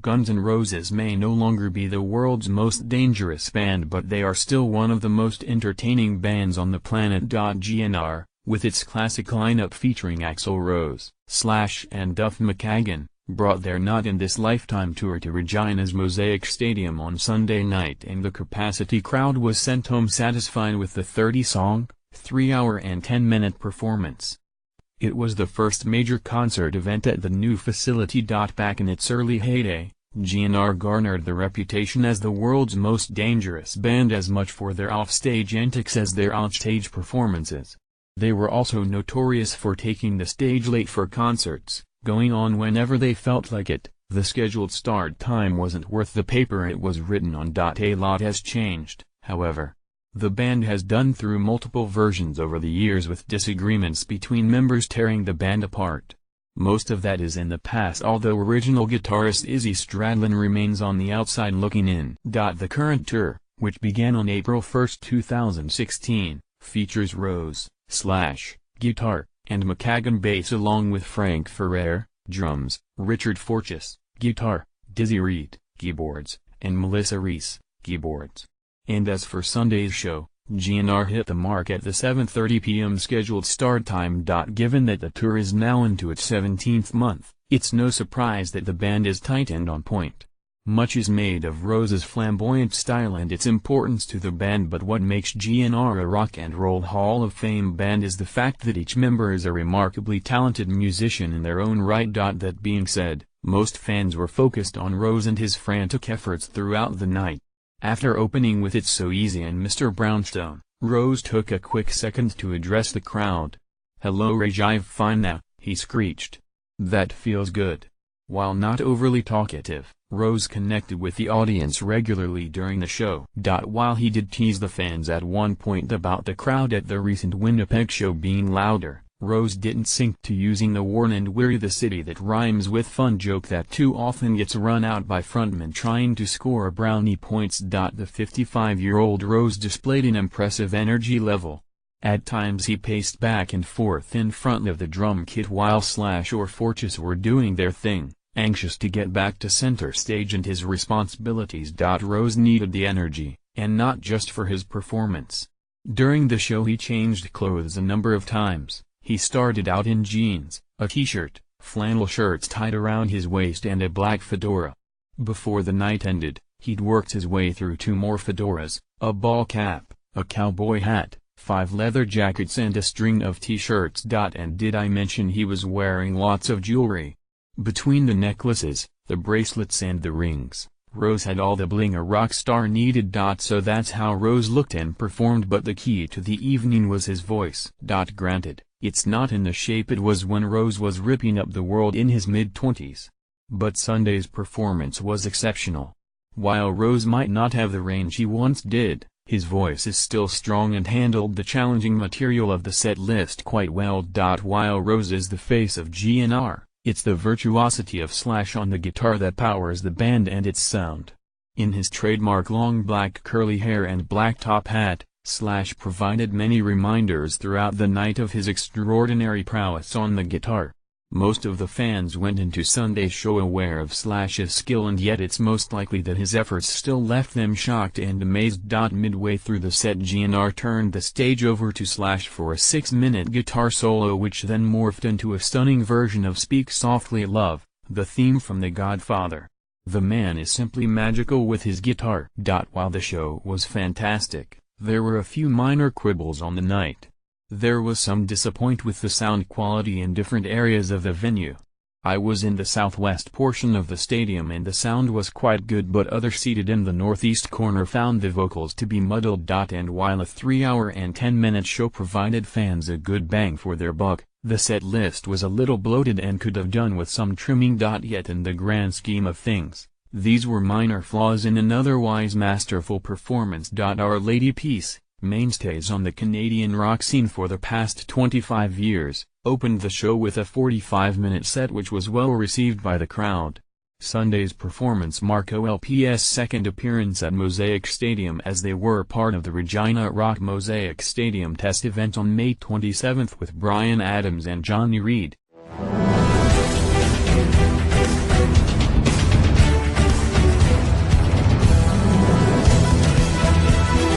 Guns N' Roses may no longer be the world's most dangerous band, but they are still one of the most entertaining bands on the planet. GNR, with its classic lineup featuring Axl Rose, Slash and Duff McKagan, brought their Not in This Lifetime tour to Regina's Mosaic Stadium on Sunday night, and the capacity crowd was sent home satisfied with the 30-song, 3-hour and 10-minute performance. It was the first major concert event at the new facility. Back in its early heyday, GNR garnered the reputation as the world's most dangerous band as much for their offstage antics as their onstage performances. They were also notorious for taking the stage late for concerts, going on whenever they felt like it. The scheduled start time wasn't worth the paper it was written on. A lot has changed, however. The band has done through multiple versions over the years, with disagreements between members tearing the band apart. Most of that is in the past, although original guitarist Izzy Stradlin remains on the outside looking in. The current tour, which began on April 1, 2016, features Rose, Slash, guitar, and McKagan bass, along with Frank Ferrer, drums, Richard Forchess, guitar, Dizzy Reed, keyboards, and Melissa Reese, keyboards. And as for Sunday's show, GNR hit the mark at the 7:30 p.m. scheduled start time. Given that the tour is now into its 17th month, it's no surprise that the band is tight and on point. Much is made of Rose's flamboyant style and its importance to the band, but what makes GNR a Rock and Roll Hall of Fame band is the fact that each member is a remarkably talented musician in their own right. That being said, most fans were focused on Rose and his frantic efforts throughout the night. After opening with It's So Easy and Mr. Brownstone, Rose took a quick second to address the crowd. "Hello Rajiv, fine now," he screeched. "That feels good." While not overly talkative, Rose connected with the audience regularly during the show. While he did tease the fans at one point about the crowd at the recent Winnipeg show being louder, Rose didn't sink to using the "worn and weary the city that rhymes with fun" joke that too often gets run out by frontmen trying to score brownie points. The 55-year-old Rose displayed an impressive energy level. At times he paced back and forth in front of the drum kit while Slash or Forchess were doing their thing, anxious to get back to center stage and his responsibilities. Rose needed the energy, and not just for his performance. During the show he changed clothes a number of times. He started out in jeans, a t-shirt, flannel shirts tied around his waist and a black fedora. Before the night ended, he'd worked his way through 2 more fedoras, a ball cap, a cowboy hat, 5 leather jackets and a string of t-shirts. And did I mention he was wearing lots of jewelry? Between the necklaces, the bracelets and the rings, Rose had all the bling a rock star needed. So that's how Rose looked and performed, but the key to the evening was his voice. Granted, it's not in the shape it was when Rose was ripping up the world in his mid-20s. But Sunday's performance was exceptional. While Rose might not have the range he once did, his voice is still strong and handled the challenging material of the set list quite well. While Rose is the face of GNR, it's the virtuosity of Slash on the guitar that powers the band and its sound. In his trademark long black curly hair and black top hat, Slash provided many reminders throughout the night of his extraordinary prowess on the guitar. Most of the fans went into Sunday's show aware of Slash's skill, and yet it's most likely that his efforts still left them shocked and amazed. Midway through the set, GNR turned the stage over to Slash for a 6-minute guitar solo, which then morphed into a stunning version of Speak Softly Love, the theme from The Godfather. The man is simply magical with his guitar. While the show was fantastic, there were a few minor quibbles on the night. There was some disappointment with the sound quality in different areas of the venue. I was in the southwest portion of the stadium and the sound was quite good, but others seated in the northeast corner found the vocals to be muddled. And while a 3-hour and 10-minute show provided fans a good bang for their buck, the set list was a little bloated and could have done with some trimming. Yet in the grand scheme of things, these were minor flaws in an otherwise masterful performance. Our Lady Peace, mainstays on the Canadian rock scene for the past 25 years, opened the show with a 45-minute set which was well received by the crowd. Sunday's performance marked OLP's second appearance at Mosaic Stadium, as they were part of the Regina Rock Mosaic Stadium test event on May 27 with Bryan Adams and Johnny Reed.